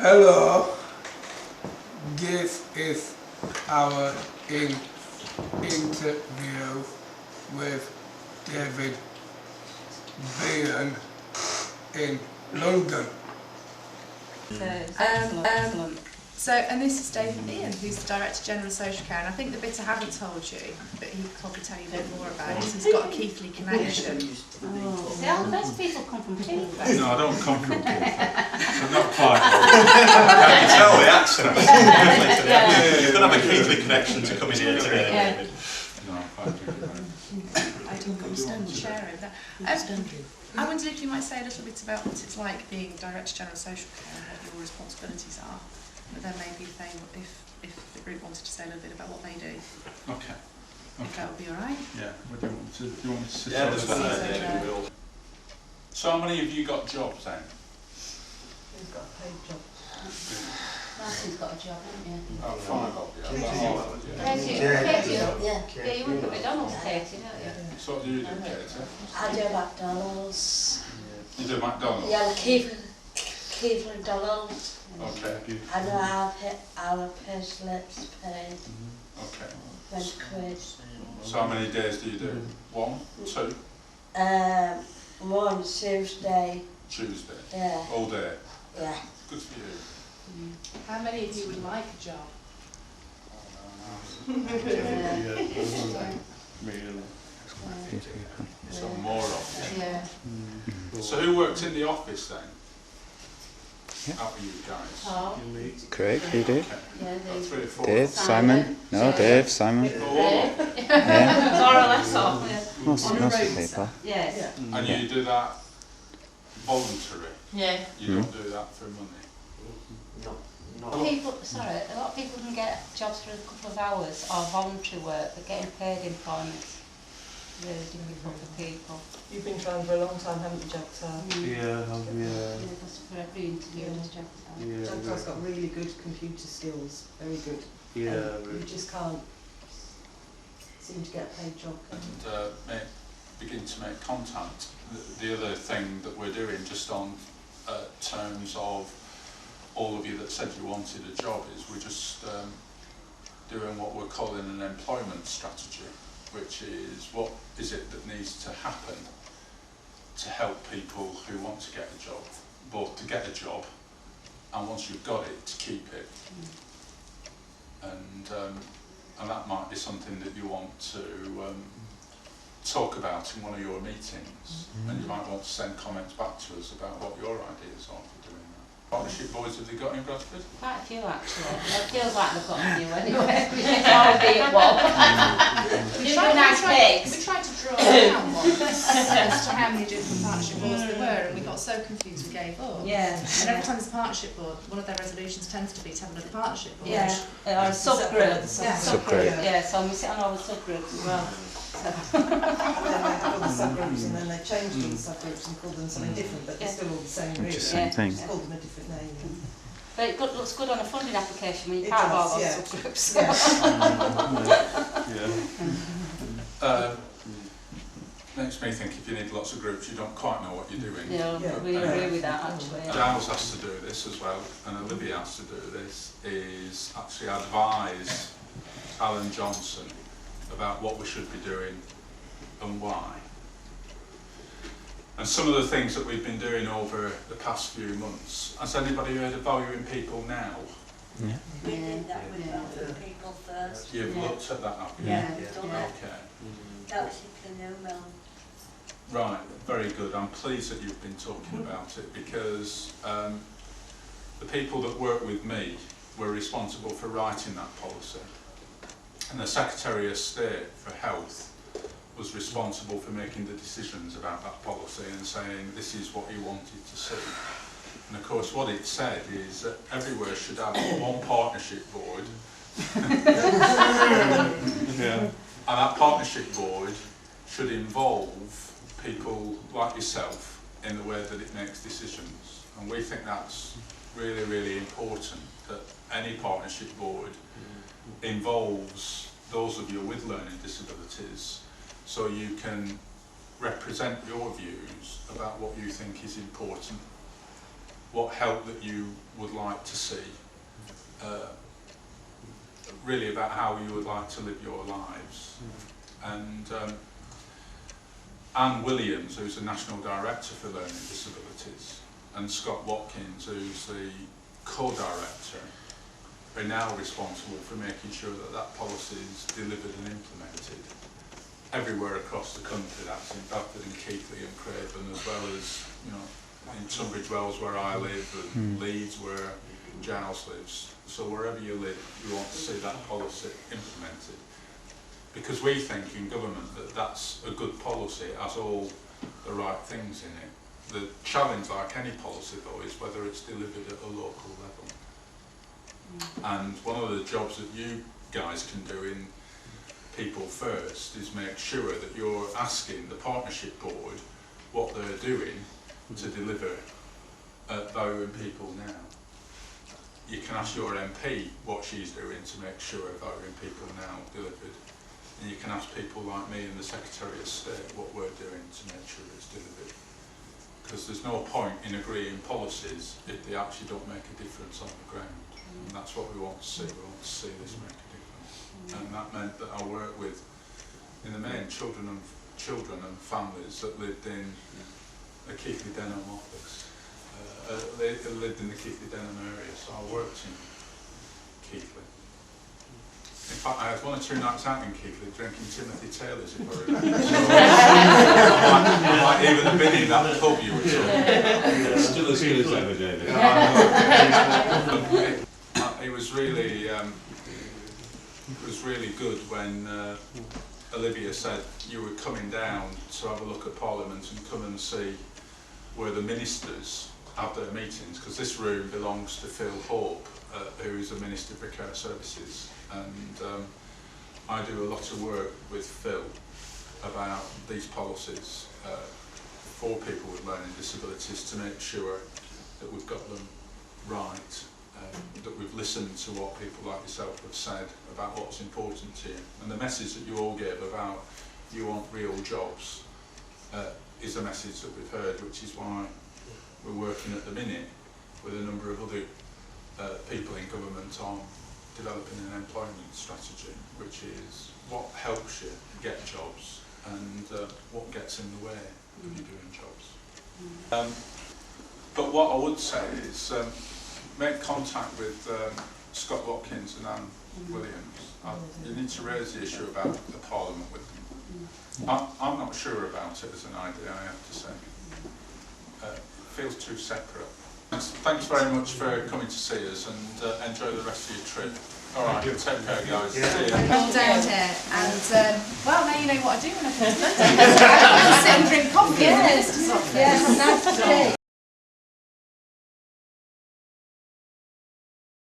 Hello, this is our interview with David Bean in London. And this is David Bean, who's the Director General of Social Care, and I think the bit I haven't told you, but he could probably tell you a bit more about it, is he's got a Keighley connection. See, those people come from Keighley. No, I don't come from Keighley. So not quite. I can tell the accent. You've got to have a Keighley connection to come in here today. Yeah. No, I didn't understand sharing that. I wondered if you might say a little bit about what it's like being Director General of Social Care and what your responsibilities are. But then maybe if the group wanted to say a little bit about what they do. Okay. If that would be alright. Yeah. What do you want to? Do you want me to sit Yeah, on that's this? fine. Yeah, we will. So how many of you got jobs then? Who's got a paid job? Martin's got a job, haven't you? Oh, 5 of you. Katie, Yeah. yeah, you work at McDonald's, Katie, don't you? So what do you do, Katie? I do McDonald's. You do McDonald's? Yeah, Keighley and Donald's. Okay. I know our pay slips paid Okay. £20. So how many days do you do? 1, 2? One Tuesday. Tuesday? Yeah. All day? Yeah. Good for you. How many of you would like a job? So more of you. Yeah. So who works in the office then? Out of you guys? Paul? Craig, you do? Okay. Yeah, About 3 or 4. Dave, Simon? No, Dave, Simon. Oh, all of them. Yeah, More or less all, yeah. most On a of the rota. people. Yes. And you do that voluntary? Yeah. You don't do that for money? People, sorry, a lot of people can get jobs for a couple of hours or voluntary work, but getting paid employment's really difficult for people. You've been trying for a long time, haven't you, Jagtar? Yeah, Because for every interview it's Jagtar. Jagtar's got really good computer skills, very good. You just can't seem to get a paid job. And begin to make contact. The other thing that we're doing, just on terms of all of you that said you wanted a job, is we're just doing what we're calling an employment strategy, which is what is it that needs to happen to help people who want to get a job, both to get a job and once you've got it, to keep it. And that might be something that you want to talk about in one of your meetings, and you might want to send comments back to us about what your ideas are for doing that. Partnership boys have they got in Bradford? Quite a few actually. It feels like they've got a few anyway. It's already at one. We tried to draw down one as to how many different partnership boards there were, and we got so confused we gave up. Yeah. And every time there's a partnership board, one of their resolutions tends to be to have another partnership board. Yeah. Or a subgroup. Subgroup. Yeah, so we sit on all the subgroups as well. And then they had all the subgroups and then they changed all the subgroups and called them something different, but they're still all the same really. Which is the same thing. Just called them a different name. But it looks good on a funding application when you're It part of all does, those yeah. subgroups. Makes me think if you need lots of groups, you don't quite know what you're doing. Yeah, we agree with that actually. Yeah. Giles has to do this as well, and Olivia has to do this, is actually advise Alan Johnson about what we should be doing and why. And some of the things that we've been doing over the past few months, has anybody heard of Valuing People Now? Yeah. We did that with other people first. You've looked at that, have you? Yeah. Okay. That was in Canoe. Right, very good. I'm pleased that you've been talking about it, because the people that work with me were responsible for writing that policy. And the Secretary of State for Health was responsible for making the decisions about that policy and saying this is what he wanted to see. And of course what it said is that everywhere should have one partnership board. And that partnership board should involve people like yourself in the way that it makes decisions. And we think that's really, really important, that any partnership board involves those of you with learning disabilities, so you can represent your views about what you think is important, what help that you would like to see, really about how you would like to live your lives. And Anne Williams, who's the National Director for Learning Disabilities, and Scott Watkins, who's the co-director, are now responsible for making sure that that policy is delivered and implemented everywhere across the country. That's in Bedford and Keighley and Craven, as well as, you know, in Tunbridge Wells where I live, and Leeds where Giles lives. So wherever you live, you want to see that policy implemented. Because we think in government that that's a good policy, it has all the right things in it. The challenge, like any policy though, is whether it's delivered at a local level. And one of the jobs that you guys can do in People First is make sure that you're asking the partnership board what they're doing to deliver value in people now. You can ask your MP what she's doing to make sure value in people now delivered. And you can ask people like me and the Secretary of State what we're doing to make sure it's delivered. Because there's no point in agreeing policies if they actually don't make a difference on the ground. And that's what we want to see. We want to see this make a difference. And that meant that I worked with, in the main, children and families that lived in a Keighley Denham office. They lived in the Keighley Denham area, so I worked in Keighley. In fact, I had 1 or 2 nights out in Keighley drinking Timothy Taylor's, if I remember. So I might even have been in that pub you were talking. Still as good as ever, David. It was really good when Olivia said you were coming down to have a look at Parliament and come and see where the ministers have their meetings, because this room belongs to Phil Hope, who is a Minister for Care Services, and I do a lot of work with Phil about these policies for people with learning disabilities to make sure that we've got them right, that we've listened to what people like yourself have said about what's important to you. And the message that you all gave about you want real jobs is a message that we've heard, which is why we're working at the minute with a number of other people in government on developing an employment strategy, which is what helps you get jobs and what gets in the way of you doing jobs. But what I would say is make contact with Scott Watkins and Anne Williams. You need to raise the issue about the Parliament with them. I'm not sure about it as an idea, I have to say. It feels too separate. Thanks very much for coming to see us, and enjoy the rest of your trip. All right, take care, guys. See you. All down here, and well, now you know what I do when I come to London. I sit and drink coffee in the minister's office.